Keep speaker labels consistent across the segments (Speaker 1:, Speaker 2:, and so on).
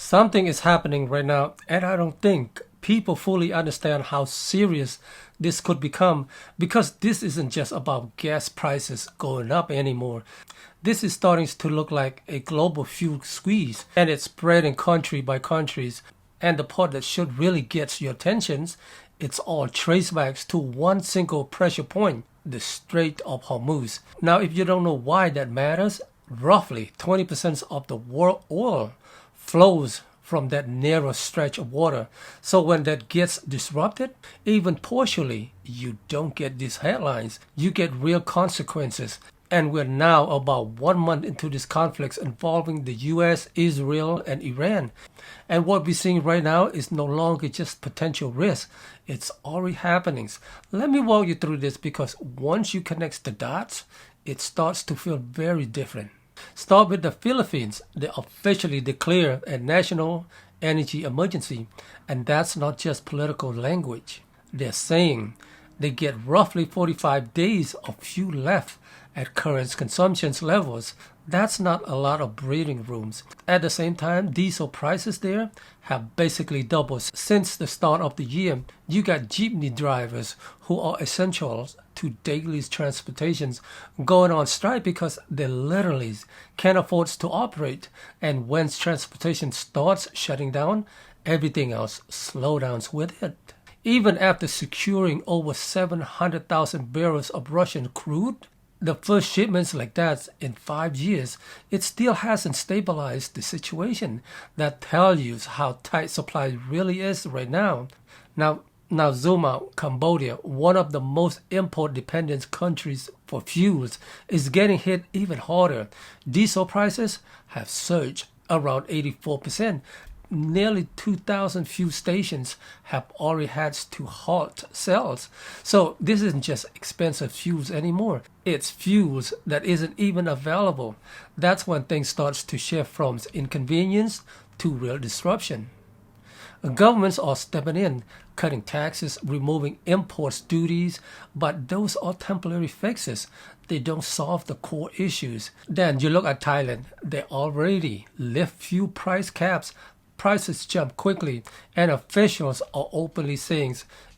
Speaker 1: Something is happening right now, and I don't think people fully understand how serious this could become because this isn't just about gas prices going up anymore. This is starting to look like a global fuel squeeze, and it's spreading country by countries. And the part that should really get your attention, it's all tracebacks to one single pressure point, the Strait of Hormuz. Now, if you don't know why that matters, roughly 20% of the world oil flows from that narrow stretch of water. So when that gets disrupted, even partially, you don't get these headlines. You get real consequences. And we're now about 1 month into this conflict involving the US, Israel, and Iran. And what we're seeing right now is no longer just potential risk. It's already happening. Let me walk you through this because once you connect the dots, it starts to feel very different. Start with the Philippines. They officially declare a national energy emergency. And that's not just political language. They're saying they get roughly 45 days of fuel left at current consumption levels. That's not a lot of breathing rooms. At the same time, diesel prices there have basically doubled since the start of the year. You got jeepney drivers who are essential to daily transportations going on strike because they literally can't afford to operate. And when transportation starts shutting down, everything else slows down with it. Even after securing over 700,000 barrels of Russian crude, the first shipments like that in 5 years, it still hasn't stabilized the situation. That tells you how tight supply really is right now. Now zoom out. Cambodia, one of the most import-dependent countries for fuels, is getting hit even harder. Diesel prices have surged around 84%. Nearly 2,000 fuel stations have already had to halt sales. So this isn't just expensive fuels anymore. It's fuels that isn't even available. That's when things starts to shift from inconvenience to real disruption. Governments are stepping in, cutting taxes, removing imports duties, but those are temporary fixes. They don't solve the core issues. Then you look at Thailand. They already lift fuel price caps. Prices jump quickly, and officials are openly saying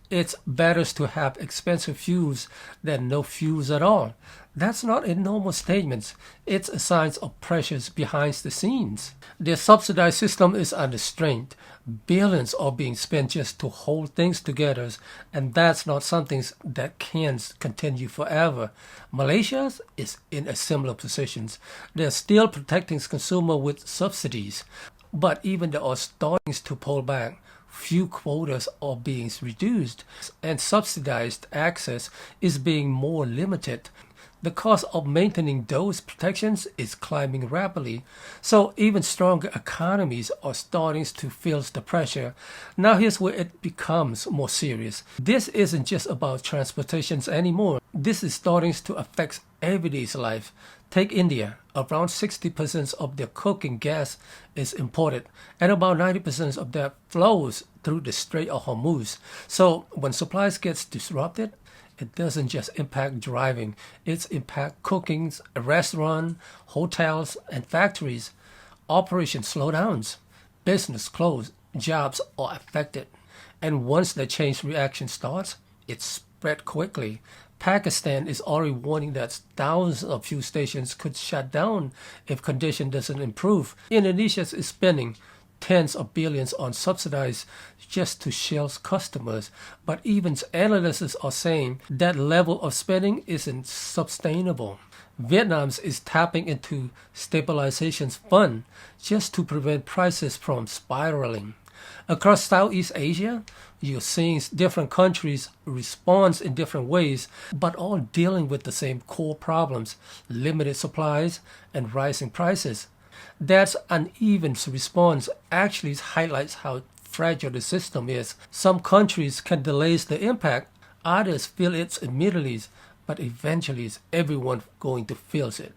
Speaker 1: it's better to have expensive fuels than no fuels at all. That's not a normal statement. It's a sign of pressures behind the scenes. Their subsidized system is under strain. Billions are being spent just to hold things together, and that's not something that can continue forever. Malaysia is in a similar position. They're still protecting consumer with subsidies. But even they are starting to pull back. Fuel quotas are being reduced and subsidized access is being more limited. The cost of maintaining those protections is climbing rapidly. So even stronger economies are starting to feel the pressure. Now here's where it becomes more serious. This isn't just about transportations anymore. This is starting to affect everyday's life. Take India. Around 60% of their cooking gas is imported, and about 90% of that flows through the Strait of Hormuz. So when supplies gets disrupted, it doesn't just impact driving, it impacts cooking, restaurants, hotels, and factories. Operations slow down, business close, jobs are affected. And once the chain reaction starts, it spread quickly. Pakistan is already warning that thousands of fuel stations could shut down if condition doesn't improve. Indonesia is spending tens of billions on subsidies just to shield customers. But even analysts are saying that level of spending isn't sustainable. Vietnam is tapping into stabilization fund just to prevent prices from spiraling. Across Southeast Asia, you're seeing different countries respond in different ways, but all dealing with the same core problems, limited supplies and rising prices. That uneven response actually highlights how fragile the system is. Some countries can delay the impact, others feel it immediately, but eventually everyone going to feel it.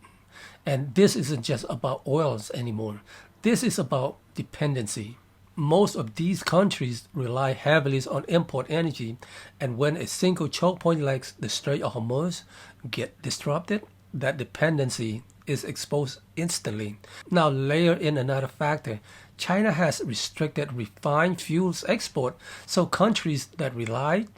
Speaker 1: And this isn't just about oils anymore. This is about dependency. Most of these countries rely heavily on import energy, and when a single choke point like the Strait of Hormuz get disrupted, that dependency is exposed instantly. Now layer in another factor. China has restricted refined fuels export, so countries that relied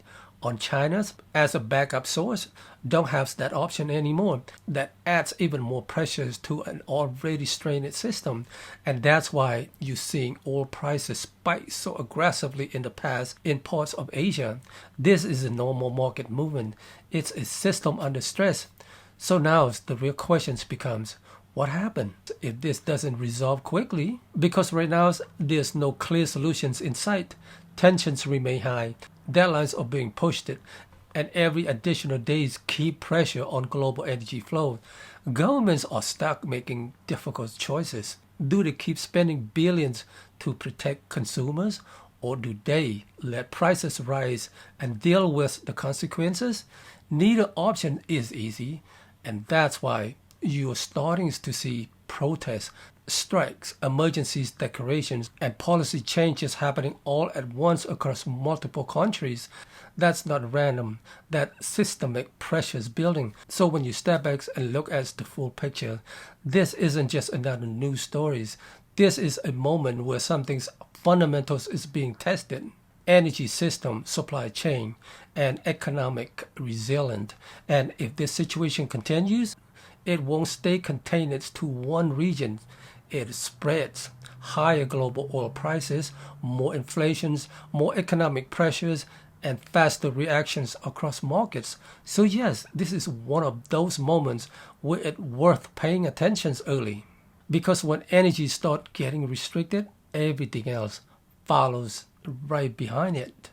Speaker 1: on China as a backup source don't have that option anymore. That adds even more pressures to an already strained system. And that's why you're seeing oil prices spike so aggressively in the past in parts of Asia. This is a normal market movement. It's a system under stress. So now the real questions becomes, what happened if this doesn't resolve quickly? Because right now there's no clear solutions in sight. Tensions remain high. Deadlines are being pushed, and every additional days keep pressure on global energy flow. Governments are stuck making difficult choices. Do they keep spending billions to protect consumers, or do they let prices rise and deal with the consequences? Neither option is easy, and that's why you're starting to see protests, strikes, emergencies declarations, and policy changes happening all at once across multiple countries. That's not random. That systemic pressures building. So when you step back and look at the full picture, this isn't just another news story. This is a moment where something's fundamentals is being tested. Energy system, supply chain, and economic resilience. And if this situation continues, it won't stay contained to one region. It spreads. Higher global oil prices, more inflations, more economic pressures, and faster reactions across markets. So yes, this is one of those moments where it's worth paying attention early. Because when energy starts getting restricted, everything else follows right behind it.